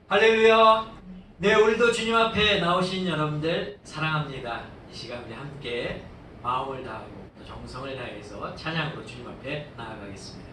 할렐루야. 네, 우리도 주님 앞에 나오신 여러분들 사랑합니다. 이 시간 우리 함께 마음을 다하고 또 정성을 다해서 찬양으로 주님 앞에 나아가겠습니다.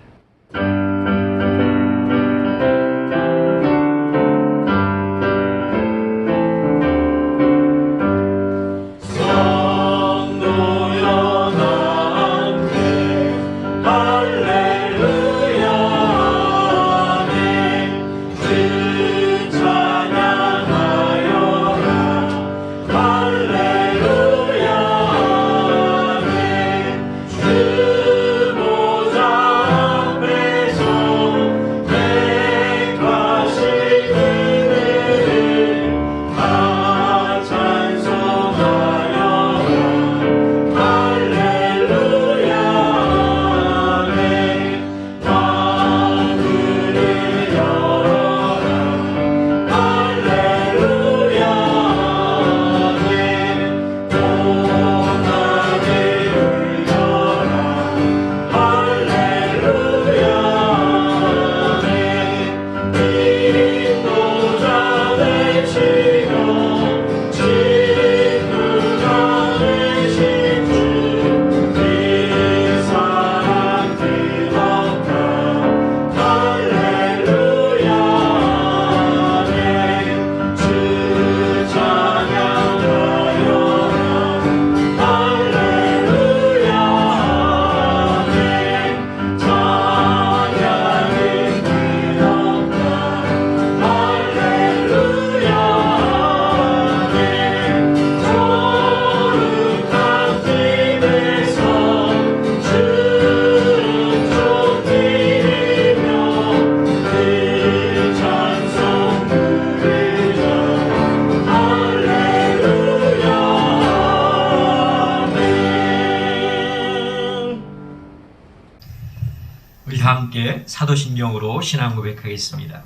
함께 사도신경으로 신앙 고백하겠습니다.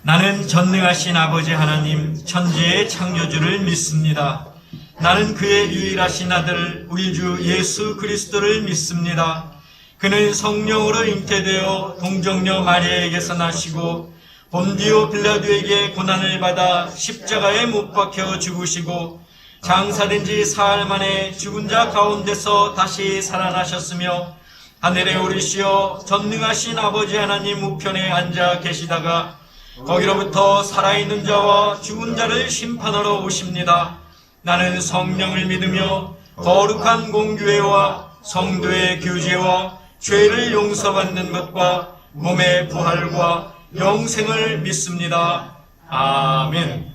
나는 전능하신 아버지 하나님 천지의 창조주를 믿습니다. 나는 그의 유일하신 아들 우리 주 예수 그리스도를 믿습니다. 그는 성령으로 잉태되어 동정녀 마리아에게서 나시고 본디오 빌라도에게 고난을 받아 십자가에 못 박혀 죽으시고 장사된 지 사흘 만에 죽은 자 가운데서 다시 살아나셨으며 하늘에 오르시어 전능하신 아버지 하나님 우편에 앉아 계시다가 거기로부터 살아있는 자와 죽은 자를 심판하러 오십니다. 나는 성령을 믿으며 거룩한 공교회와 성도의 교제와 죄를 용서받는 것과 몸의 부활과 영생을 믿습니다. 아멘.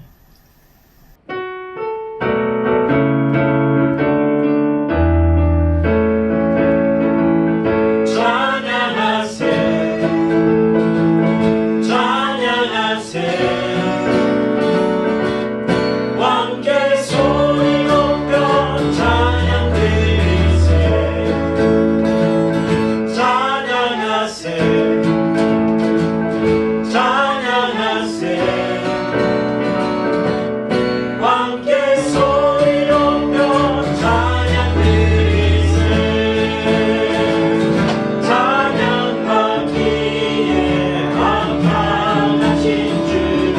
찬양받기에 합당하신 주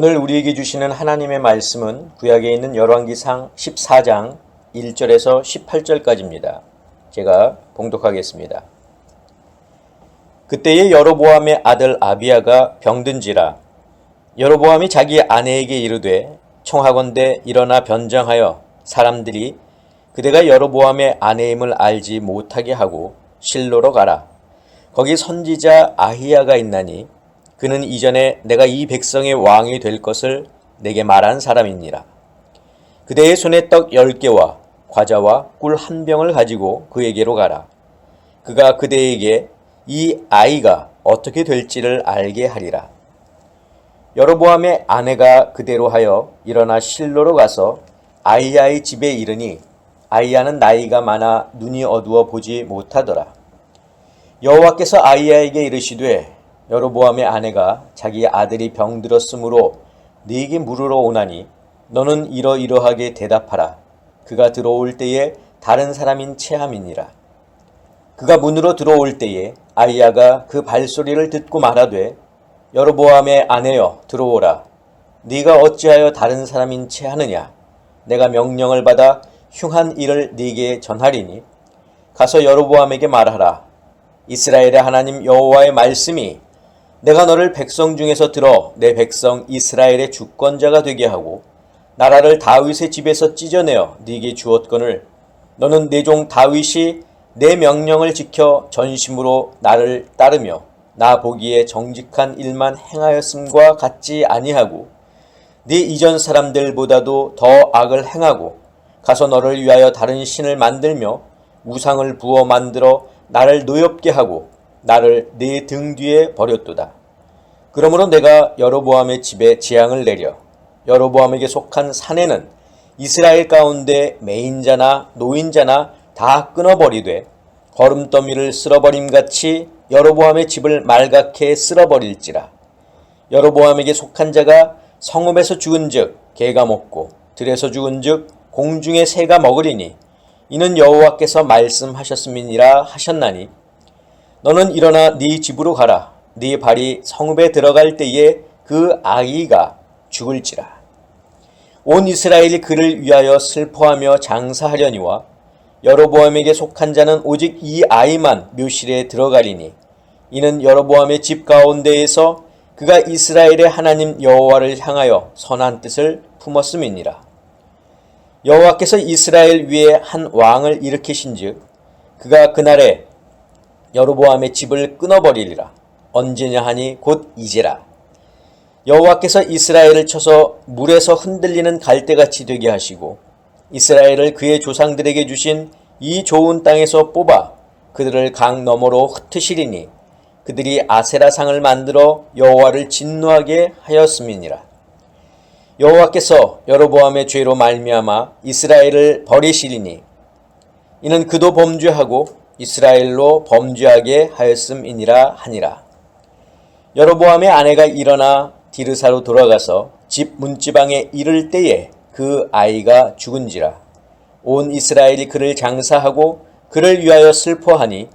오늘 우리에게 주시는 하나님의 말씀은 구약에 있는 열왕기상 14장 1절에서 18절까지입니다. 제가 봉독하겠습니다. 그때에 여로보암의 아들 아비야가 병든지라. 여로보암이 자기 아내에게 이르되 청하건대 일어나 변장하여 사람들이 그대가 여로보암의 아내임을 알지 못하게 하고 실로로 가라. 거기 선지자 아히야가 있나니 그는 이전에 내가 이 백성의 왕이 될 것을 내게 말한 사람이니라. 그대의 손에 떡 10개와 과자와 꿀 1병을 가지고 그에게로 가라. 그가 그대에게 이 아이가 어떻게 될지를 알게 하리라. 여로보암의 아내가 그대로 하여 일어나 실로로 가서 아히야의 집에 이르니 아히야는 나이가 많아 눈이 어두워 보지 못하더라. 여호와께서 아히야에게 이르시되 여로보암의 아내가 자기 아들이 병들었으므로 네게 물으러 오나니 너는 이러이러하게 대답하라. 그가 들어올 때에 다른 사람인 체함이니라. 그가 문으로 들어올 때에 아히야가 그 발소리를 듣고 말하되 여로보암의 아내여 들어오라. 네가 어찌하여 다른 사람인 채 하느냐. 내가 명령을 받아 흉한 일을 네게 전하리니 가서 여로보암에게 말하라. 이스라엘의 하나님 여호와의 말씀이 내가 너를 백성 중에서 들어 내 백성 이스라엘의 주권자가 되게 하고 나라를 다윗의 집에서 찢어내어 네게 주었거늘 너는 내 종 다윗이 내 명령을 지켜 전심으로 나를 따르며 나 보기에 정직한 일만 행하였음과 같지 아니하고 네 이전 사람들보다도 더 악을 행하고 가서 너를 위하여 다른 신을 만들며 우상을 부어 만들어 나를 노엽게 하고 나를 네 등 뒤에 버렸도다. 그러므로 내가 여로보암의 집에 재앙을 내려 여로보암에게 속한 산에는 이스라엘 가운데 매인자나 노인자나 다 끊어버리되 거름더미를 쓸어버림같이 여로보암의 집을 말갛게 쓸어버릴지라. 여로보암에게 속한 자가 성읍에서 죽은즉 개가 먹고 들에서 죽은즉 공중의 새가 먹으리니 이는 여호와께서 말씀하셨음이니라 하셨나니 너는 일어나 네 집으로 가라. 네 발이 성읍에 들어갈 때에 그 아이가 죽을지라. 온 이스라엘이 그를 위하여 슬퍼하며 장사하려니와 여로보암에게 속한 자는 오직 이 아이만 묘실에 들어가리니 이는 여로보암의 집 가운데에서 그가 이스라엘의 하나님 여호와를 향하여 선한 뜻을 품었음이니라. 여호와께서 이스라엘 위에 한 왕을 일으키신즉 그가 그날에 여로보암의 집을 끊어버리리라. 언제냐 하니 곧 이제라. 여호와께서 이스라엘을 쳐서 물에서 흔들리는 갈대같이 되게 하시고 이스라엘을 그의 조상들에게 주신 이 좋은 땅에서 뽑아 그들을 강 너머로 흩으시리니 그들이 아세라상을 만들어 여호와를 진노하게 하였음이니라. 여호와께서 여로보암의 죄로 말미암아 이스라엘을 버리시리니 이는 그도 범죄하고 이스라엘로 범죄하게 하였음이니라 하니라. 여로보암의 아내가 일어나 디르사로 돌아가서 집 문지방에 이를 때에 그 아이가 죽은지라. 온 이스라엘이 그를 장사하고 그를 위하여 슬퍼하니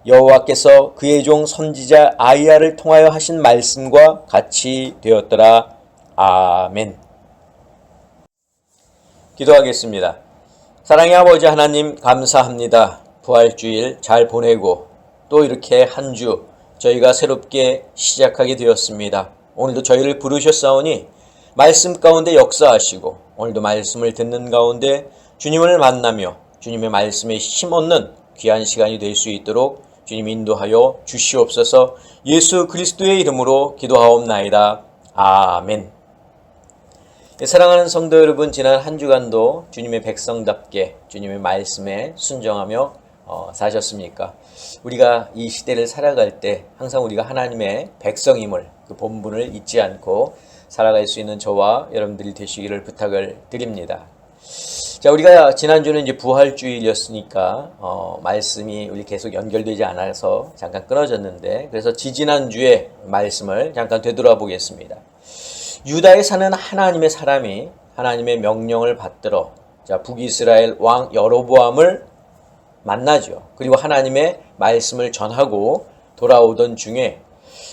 여호와께서 그의 종 선지자 아히야를 통하여 하신 말씀과 같이 되었더라. 아멘. 기도하겠습니다. 사랑의 아버지 하나님 감사합니다. 부활주일 잘 보내고 또 이렇게 한 주 저희가 새롭게 시작하게 되었습니다. 오늘도 저희를 부르셨사오니 말씀 가운데 역사하시고 오늘도 말씀을 듣는 가운데 주님을 만나며 주님의 말씀에 힘 얻는 귀한 시간이 될 수 있도록 주님 인도하여 주시옵소서. 예수 그리스도의 이름으로 기도하옵나이다. 아멘. 사랑하는 성도 여러분, 지난 한 주간도 주님의 백성답게 주님의 말씀에 순종하며 사셨습니까? 우리가 이 시대를 살아갈 때 항상 우리가 하나님의 백성임을 그 본분을 잊지 않고 살아갈 수 있는 저와 여러분들이 되시기를 부탁을 드립니다. 자, 우리가 지난주는 이제 부활주일이었으니까 말씀이 우리 계속 연결되지 않아서 잠깐 끊어졌는데, 그래서 지지난주에 말씀을 잠깐 되돌아보겠습니다. 유다에 사는 하나님의 사람이 하나님의 명령을 받들어 북이스라엘 왕 여로보암을 만나죠. 그리고 하나님의 말씀을 전하고 돌아오던 중에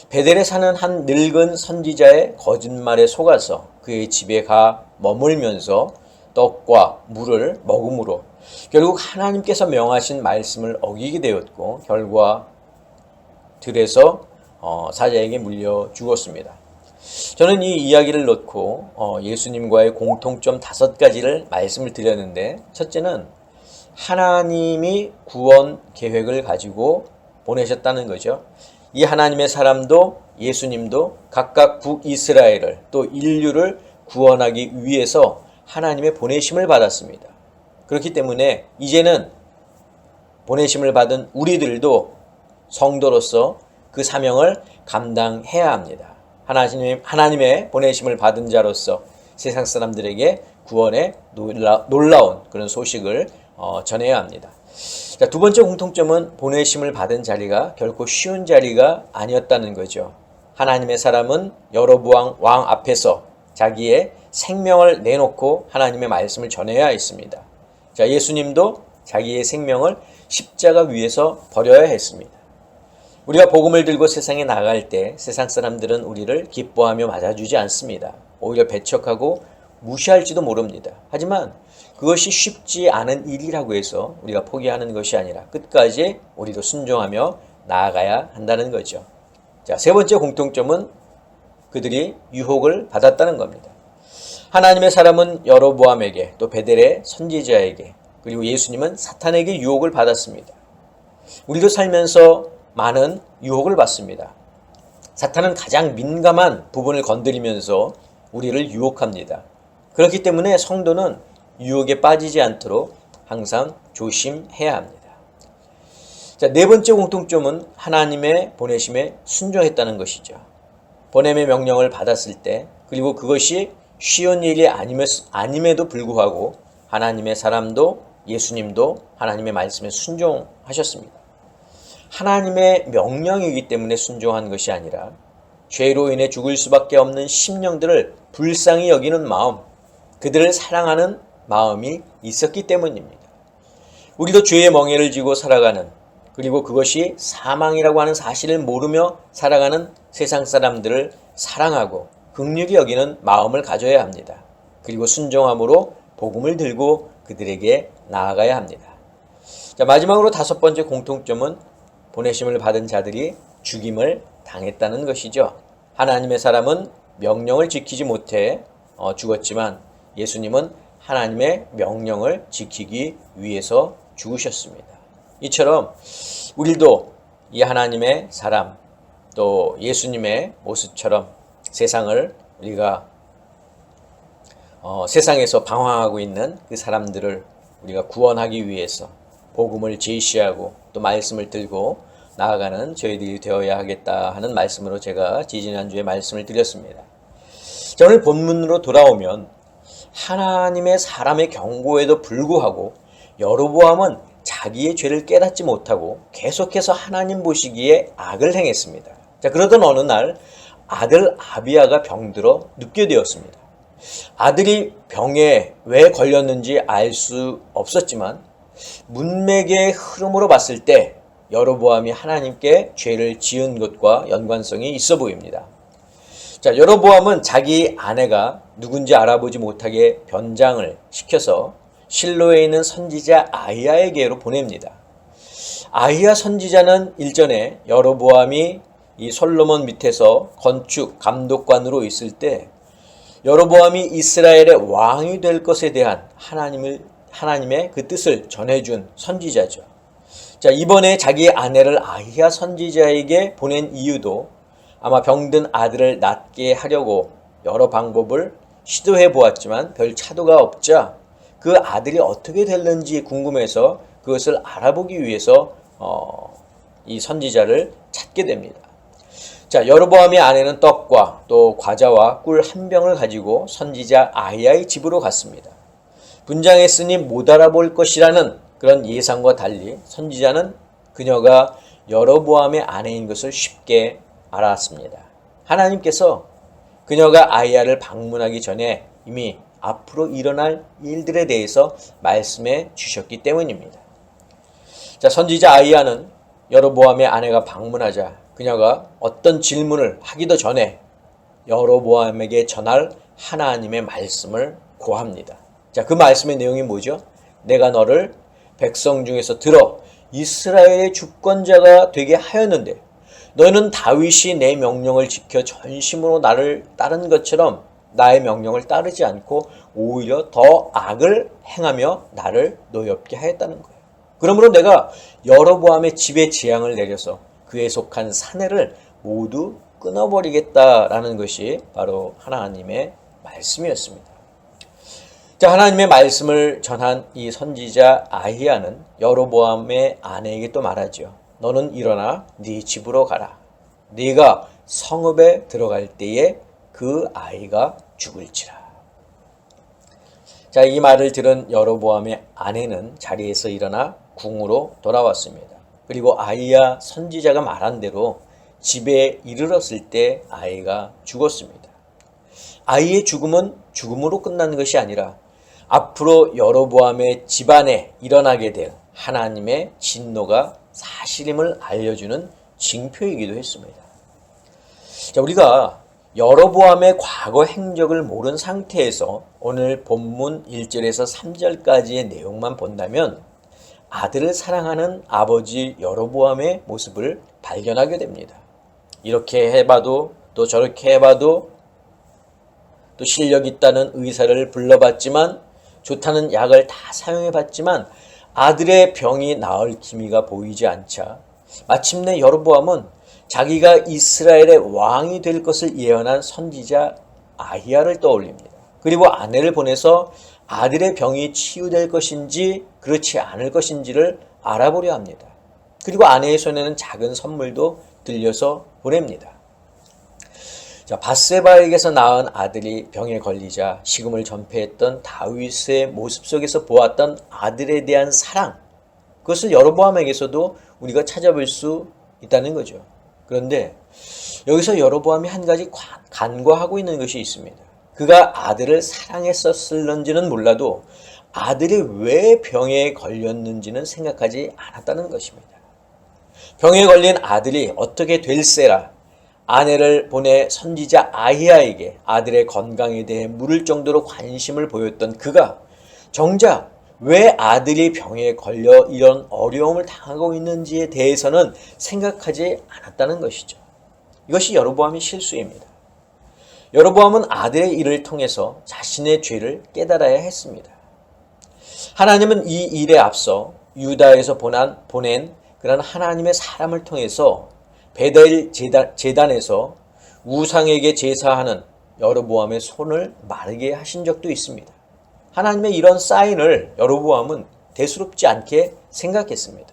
베델에 사는 한 늙은 선지자의 거짓말에 속아서 그의 집에 가 머물면서 떡과 물을 먹음으로 결국 하나님께서 명하신 말씀을 어기게 되었고 결과 들에서 사자에게 물려 죽었습니다. 저는 이 이야기를 놓고 예수님과의 공통점 5가지를 말씀을 드렸는데, 첫째는 하나님이 구원 계획을 가지고 보내셨다는 거죠. 이 하나님의 사람도 예수님도 각각 북이스라엘을 또 인류를 구원하기 위해서 하나님의 보내심을 받았습니다. 그렇기 때문에 이제는 보내심을 받은 우리들도 성도로서 그 사명을 감당해야 합니다. 하나님의 보내심을 받은 자로서 세상 사람들에게 구원의 놀라운 그런 소식을 전해야 합니다. 자, 두 번째 공통점은 보내심을 받은 자리가 결코 쉬운 자리가 아니었다는 거죠. 하나님의 사람은 여로보암 왕 앞에서 자기의 생명을 내놓고 하나님의 말씀을 전해야 했습니다. 자, 예수님도 자기의 생명을 십자가 위에서 버려야 했습니다. 우리가 복음을 들고 세상에 나갈 때 세상 사람들은 우리를 기뻐하며 맞아주지 않습니다. 오히려 배척하고 무시할지도 모릅니다. 하지만 그것이 쉽지 않은 일이라고 해서 우리가 포기하는 것이 아니라 끝까지 우리도 순종하며 나아가야 한다는 거죠. 자, 세 번째 공통점은 그들이 유혹을 받았다는 겁니다. 하나님의 사람은 여로보암에게 또 베델의 선지자에게 그리고 예수님은 사탄에게 유혹을 받았습니다. 우리도 살면서 많은 유혹을 받습니다. 사탄은 가장 민감한 부분을 건드리면서 우리를 유혹합니다. 그렇기 때문에 성도는 유혹에 빠지지 않도록 항상 조심해야 합니다. 자, 네 번째 공통점은 하나님의 보내심에 순종했다는 것이죠. 보냄의 명령을 받았을 때 그리고 그것이 쉬운 일이 아님에도 불구하고 하나님의 사람도 예수님도 하나님의 말씀에 순종하셨습니다. 하나님의 명령이기 때문에 순종한 것이 아니라 죄로 인해 죽을 수밖에 없는 심령들을 불쌍히 여기는 마음, 그들을 사랑하는 마음이 있었기 때문입니다. 우리도 죄의 멍에를 지고 살아가는, 그리고 그것이 사망이라고 하는 사실을 모르며 살아가는 세상 사람들을 사랑하고 긍휼히 여기는 마음을 가져야 합니다. 그리고 순종함으로 복음을 들고 그들에게 나아가야 합니다. 자, 마지막으로 5번째 공통점은 보내심을 받은 자들이 죽임을 당했다는 것이죠. 하나님의 사람은 명령을 지키지 못해 죽었지만 예수님은 하나님의 명령을 지키기 위해서 죽으셨습니다. 이처럼 우리도 이 하나님의 사람 또 예수님의 모습처럼 세상을 우리가 세상에서 방황하고 있는 그 사람들을 우리가 구원하기 위해서 복음을 제시하고 또 말씀을 들고 나아가는 저희들이 되어야 하겠다 하는 말씀으로 제가 지지난주에 말씀을 드렸습니다. 자, 오늘 본문으로 돌아오면 하나님의 사람의 경고에도 불구하고 여로보암은 자기의 죄를 깨닫지 못하고 계속해서 하나님 보시기에 악을 행했습니다. 자, 그러던 어느 날 아들 아비야가 병들어 눕게 되었습니다. 아들이 병에 왜 걸렸는지 알 수 없었지만 문맥의 흐름으로 봤을 때 여로보암이 하나님께 죄를 지은 것과 연관성이 있어 보입니다. 자, 여로보암은 자기 아내가 누군지 알아보지 못하게 변장을 시켜서 실로에 있는 선지자 아히야에게로 보냅니다. 아히야 선지자는 일전에 여로보암이 이 솔로몬 밑에서 건축 감독관으로 있을 때 여로보암이 이스라엘의 왕이 될 것에 대한 하나님의 그 뜻을 전해준 선지자죠. 자, 이번에 자기 아내를 아히야 선지자에게 보낸 이유도 아마 병든 아들을 낫게 하려고 여러 방법을 시도해 보았지만 별 차도가 없자 그 아들이 어떻게 됐는지 궁금해서 그것을 알아보기 위해서 이 선지자를 찾게 됩니다. 자, 여로보암의 아내는 떡과 또 과자와 꿀 한 병을 가지고 선지자 아히야의 집으로 갔습니다. 분장했으니 못 알아볼 것이라는 그런 예상과 달리 선지자는 그녀가 여로보암의 아내인 것을 쉽게 알았습니다. 하나님께서 그녀가 아히야를 방문하기 전에 이미 앞으로 일어날 일들에 대해서 말씀해 주셨기 때문입니다. 자, 선지자 아히야는 여로보암의 아내가 방문하자 그녀가 어떤 질문을 하기도 전에 여로보암에게 전할 하나님의 말씀을 고합니다. 자, 그 말씀의 내용이 뭐죠? 내가 너를 백성 중에서 들어 이스라엘의 주권자가 되게 하였는데 너는 다윗이 내 명령을 지켜 전심으로 나를 따른 것처럼 나의 명령을 따르지 않고 오히려 더 악을 행하며 나를 노엽게 하였다는 거예요. 그러므로 내가 여로보암의 집에 재앙을 내려서 그에 속한 사내를 모두 끊어버리겠다라는 것이 바로 하나님의 말씀이었습니다. 자, 하나님의 말씀을 전한 이 선지자 아히야는 여로보암의 아내에게 또 말하죠. 너는 일어나 네 집으로 가라. 네가 성읍에 들어갈 때에 그 아이가 죽을지라. 자, 이 말을 들은 여로보암의 아내는 자리에서 일어나 궁으로 돌아왔습니다. 그리고 아히야 선지자가 말한 대로 집에 이르렀을 때 아이가 죽었습니다. 아이의 죽음은 죽음으로 끝나는 것이 아니라 앞으로 여로보암의 집안에 일어나게 될 하나님의 진노가 사실임을 알려주는 징표이기도 했습니다. 자, 우리가 여로보암의 과거 행적을 모른 상태에서 오늘 본문 1절에서 3절까지의 내용만 본다면 아들을 사랑하는 아버지 여로보암의 모습을 발견하게 됩니다. 이렇게 해봐도 또 저렇게 해봐도 또 실력 있다는 의사를 불러봤지만 좋다는 약을 다 사용해봤지만 아들의 병이 나을 기미가 보이지 않자 마침내 여로보암은 자기가 이스라엘의 왕이 될 것을 예언한 선지자 아히야를 떠올립니다. 그리고 아내를 보내서 아들의 병이 치유될 것인지 그렇지 않을 것인지를 알아보려 합니다. 그리고 아내의 손에는 작은 선물도 들려서 보냅니다. 자, 밧세바에게서 낳은 아들이 병에 걸리자 식음을 전폐했던 다윗의 모습 속에서 보았던 아들에 대한 사랑, 그것을 여로보암에게서도 우리가 찾아볼 수 있다는 거죠. 그런데 여기서 여로보암이 한 가지 간과하고 있는 것이 있습니다. 그가 아들을 사랑했었을런지는 몰라도 아들이 왜 병에 걸렸는지는 생각하지 않았다는 것입니다. 병에 걸린 아들이 어떻게 될세라 아내를 보내 선지자 아히야에게 아들의 건강에 대해 물을 정도로 관심을 보였던 그가 정작 왜 아들이 병에 걸려 이런 어려움을 당하고 있는지에 대해서는 생각하지 않았다는 것이죠. 이것이 여로보암의 실수입니다. 여로보암은 아들의 일을 통해서 자신의 죄를 깨달아야 했습니다. 하나님은 이 일에 앞서 유다에서 보낸 그런 하나님의 사람을 통해서 베델 제단에서 우상에게 제사하는 여로보암의 손을 마르게 하신 적도 있습니다. 하나님의 이런 사인을 여로보암은 대수롭지 않게 생각했습니다.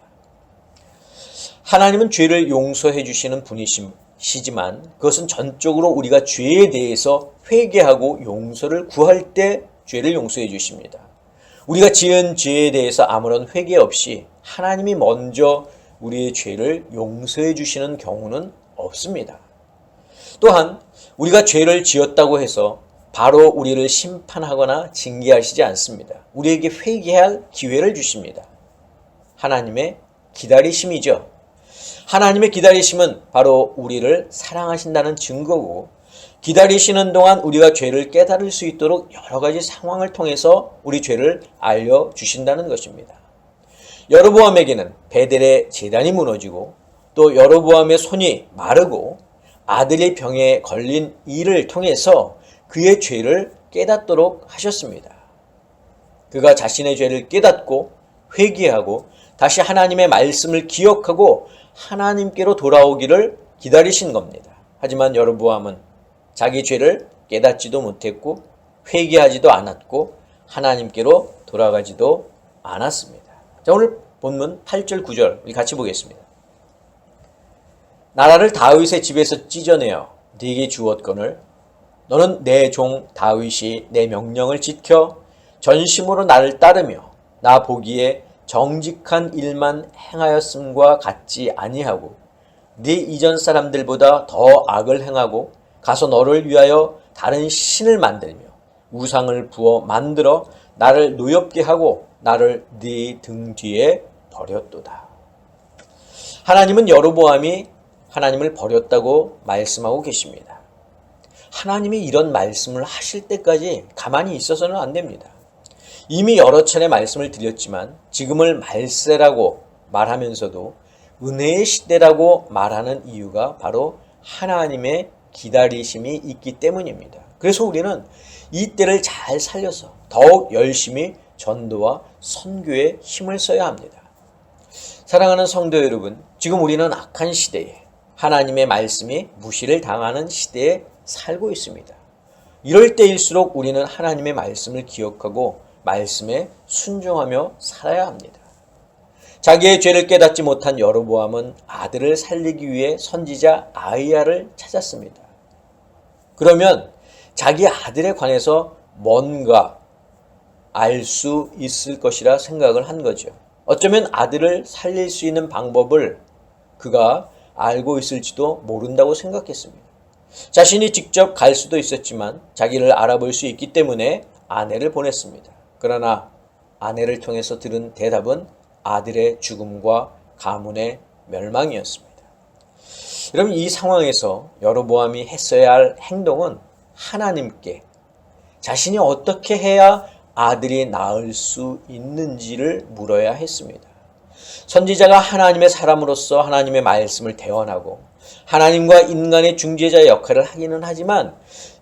하나님은 죄를 용서해 주시는 분이시지만 그것은 전적으로 우리가 죄에 대해서 회개하고 용서를 구할 때 죄를 용서해 주십니다. 우리가 지은 죄에 대해서 아무런 회개 없이 하나님이 먼저 우리의 죄를 용서해 주시는 경우는 없습니다. 또한 우리가 죄를 지었다고 해서 바로 우리를 심판하거나 징계하시지 않습니다. 우리에게 회개할 기회를 주십니다. 하나님의 기다리심이죠. 하나님의 기다리심은 바로 우리를 사랑하신다는 증거고 기다리시는 동안 우리가 죄를 깨달을 수 있도록 여러 가지 상황을 통해서 우리 죄를 알려주신다는 것입니다. 여로보암에게는 베델의 제단이 무너지고 또 여로보암의 손이 마르고 아들이 병에 걸린 일을 통해서 그의 죄를 깨닫도록 하셨습니다. 그가 자신의 죄를 깨닫고 회개하고 다시 하나님의 말씀을 기억하고 하나님께로 돌아오기를 기다리신 겁니다. 하지만 여로보암은 자기 죄를 깨닫지도 못했고 회개하지도 않았고 하나님께로 돌아가지도 않았습니다. 자, 오늘 본문 8절 9절 우리 같이 보겠습니다. 나라를 다윗의 집에서 찢어내어 네게 주었거늘 너는 내 종 다윗이 내 명령을 지켜 전심으로 나를 따르며 나 보기에 정직한 일만 행하였음과 같지 아니하고 네 이전 사람들보다 더 악을 행하고 가서 너를 위하여 다른 신을 만들며 우상을 부어 만들어 나를 노엽게 하고 나를 네 등 뒤에 버렸도다. 하나님은 여로보암이 하나님을 버렸다고 말씀하고 계십니다. 하나님이 이런 말씀을 하실 때까지 가만히 있어서는 안 됩니다. 이미 여러 차례 말씀을 드렸지만 지금을 말세라고 말하면서도 은혜의 시대라고 말하는 이유가 바로 하나님의 기다리심이 있기 때문입니다. 그래서 우리는 이 때를 잘 살려서 더욱 열심히 전도와 선교에 힘을 써야 합니다. 사랑하는 성도 여러분, 지금 우리는 악한 시대에 하나님의 말씀이 무시를 당하는 시대에 살고 있습니다. 이럴 때일수록 우리는 하나님의 말씀을 기억하고 말씀에 순종하며 살아야 합니다. 자기의 죄를 깨닫지 못한 여로보암은 아들을 살리기 위해 선지자 아히야를 찾았습니다. 그러면 자기 아들에 관해서 뭔가 알 수 있을 것이라 생각을 한 거죠. 어쩌면 아들을 살릴 수 있는 방법을 그가 알고 있을지도 모른다고 생각했습니다. 자신이 직접 갈 수도 있었지만 자기를 알아볼 수 있기 때문에 아내를 보냈습니다. 그러나 아내를 통해서 들은 대답은 아들의 죽음과 가문의 멸망이었습니다. 여러분, 이 상황에서 여로보암이 했어야 할 행동은 하나님께 자신이 어떻게 해야 아들이 낳을 수 있는지를 물어야 했습니다. 선지자가 하나님의 사람으로서 하나님의 말씀을 대언하고 하나님과 인간의 중재자 역할을 하기는 하지만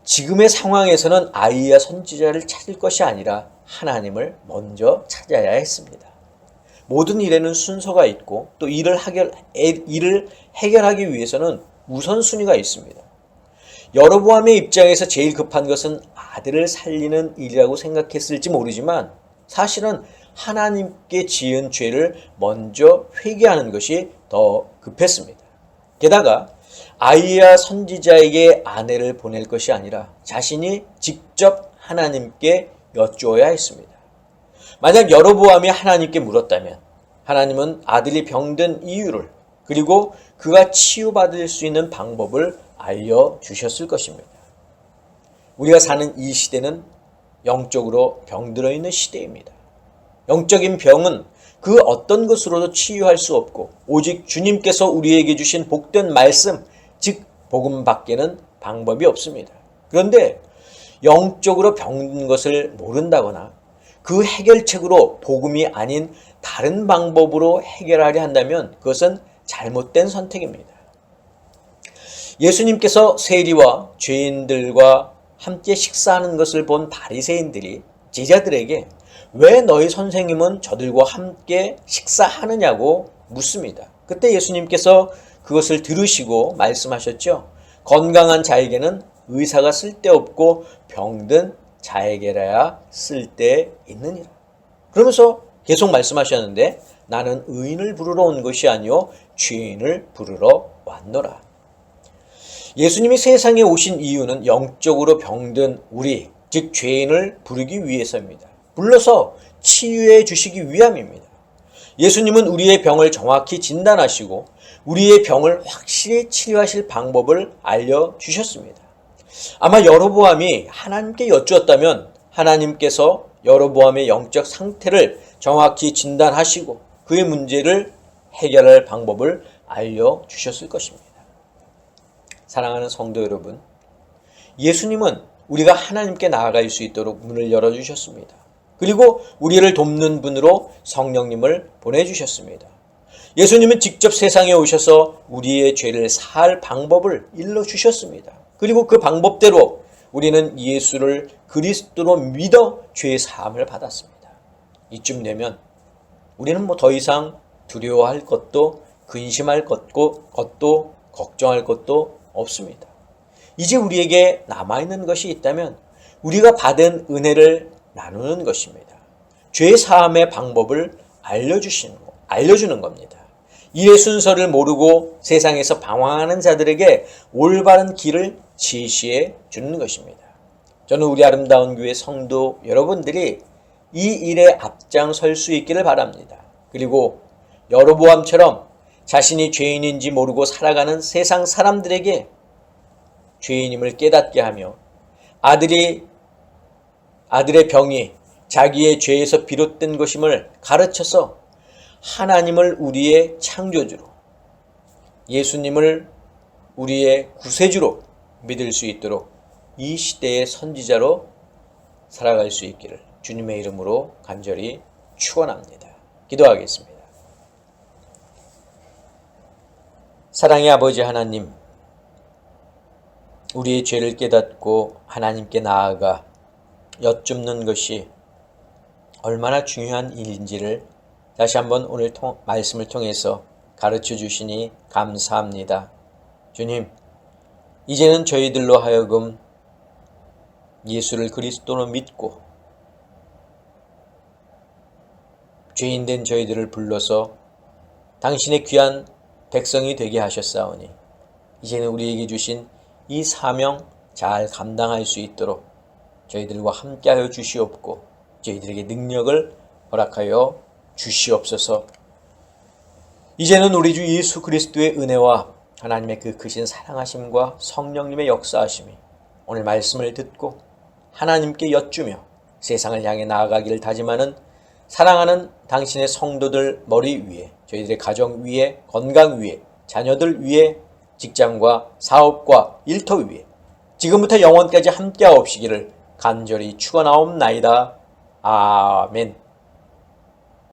지금의 상황에서는 아히야 선지자를 찾을 것이 아니라 하나님을 먼저 찾아야 했습니다. 모든 일에는 순서가 있고 또 일을 해결하기 위해서는 우선순위가 있습니다. 여로보암의 입장에서 제일 급한 것은 아들을 살리는 일이라고 생각했을지 모르지만 사실은 하나님께 지은 죄를 먼저 회개하는 것이 더 급했습니다. 게다가 아히야 선지자에게 아내를 보낼 것이 아니라 자신이 직접 하나님께 여쭈어야 했습니다. 만약 여로보암이 하나님께 물었다면 하나님은 아들이 병든 이유를 그리고 그가 치유받을 수 있는 방법을 알려주셨을 것입니다. 우리가 사는 이 시대는 영적으로 병들어 있는 시대입니다. 영적인 병은 그 어떤 것으로도 치유할 수 없고 오직 주님께서 우리에게 주신 복된 말씀, 즉 복음밖에는 방법이 없습니다. 그런데 영적으로 병든 것을 모른다거나 그 해결책으로 복음이 아닌 다른 방법으로 해결하려 한다면 그것은 잘못된 선택입니다. 예수님께서 세리와 죄인들과 함께 식사하는 것을 본 바리새인들이 제자들에게 왜 너희 선생님은 저들과 함께 식사하느냐고 묻습니다. 그때 예수님께서 그것을 들으시고 말씀하셨죠. 건강한 자에게는 의사가 쓸데없고 병든 자에게라야 쓸데있느니라. 그러면서 계속 말씀하셨는데 나는 의인을 부르러 온 것이 아니요 죄인을 부르러 왔노라. 예수님이 세상에 오신 이유는 영적으로 병든 우리, 즉 죄인을 부르기 위해서입니다. 불러서 치유해 주시기 위함입니다. 예수님은 우리의 병을 정확히 진단하시고 우리의 병을 확실히 치료하실 방법을 알려주셨습니다. 아마 여로보암이 하나님께 여쭈었다면 하나님께서 여로보암의 영적 상태를 정확히 진단하시고 그의 문제를 해결할 방법을 알려주셨을 것입니다. 사랑하는 성도 여러분, 예수님은 우리가 하나님께 나아갈 수 있도록 문을 열어주셨습니다. 그리고 우리를 돕는 분으로 성령님을 보내주셨습니다. 예수님은 직접 세상에 오셔서 우리의 죄를 사할 방법을 일러주셨습니다. 그리고 그 방법대로 우리는 예수를 그리스도로 믿어 죄의 사함을 받았습니다. 이쯤 되면 우리는 더 이상 두려워할 것도 근심할 것도 걱정할 것도 없습니다. 이제 우리에게 남아있는 것이 있다면 우리가 받은 은혜를 나누는 것입니다. 죄 사함의 방법을 알려주는 겁니다. 일의 순서를 모르고 세상에서 방황하는 자들에게 올바른 길을 제시해 주는 것입니다. 저는 우리 아름다운 교회 성도 여러분들이 이 일에 앞장설 수 있기를 바랍니다. 그리고 여로보암처럼 자신이 죄인인지 모르고 살아가는 세상 사람들에게 죄인임을 깨닫게 하며 아들의 병이 자기의 죄에서 비롯된 것임을 가르쳐서 하나님을 우리의 창조주로 예수님을 우리의 구세주로 믿을 수 있도록 이 시대의 선지자로 살아갈 수 있기를 주님의 이름으로 간절히 축원합니다. 기도하겠습니다. 사랑의 아버지 하나님, 우리의 죄를 깨닫고 하나님께 나아가 여쭙는 것이 얼마나 중요한 일인지를 다시 한번 오늘 말씀을 통해서 가르쳐 주시니 감사합니다. 주님, 이제는 저희들로 하여금 예수를 그리스도로 믿고 죄인된 저희들을 불러서 당신의 귀한 백성이 되게 하셨사오니 이제는 우리에게 주신 이 사명 잘 감당할 수 있도록 저희들과 함께하여 주시옵고 저희들에게 능력을 허락하여 주시옵소서. 이제는 우리 주 예수 그리스도의 은혜와 하나님의 그 크신 사랑하심과 성령님의 역사하심이 오늘 말씀을 듣고 하나님께 여쭈며 세상을 향해 나아가기를 다짐하는 사랑하는 당신의 성도들 머리 위에, 저희들의 가정 위에, 건강 위에, 자녀들 위에, 직장과 사업과 일터 위에 지금부터 영원까지 함께하옵시기를 간절히 축원하옵나이다. 아멘.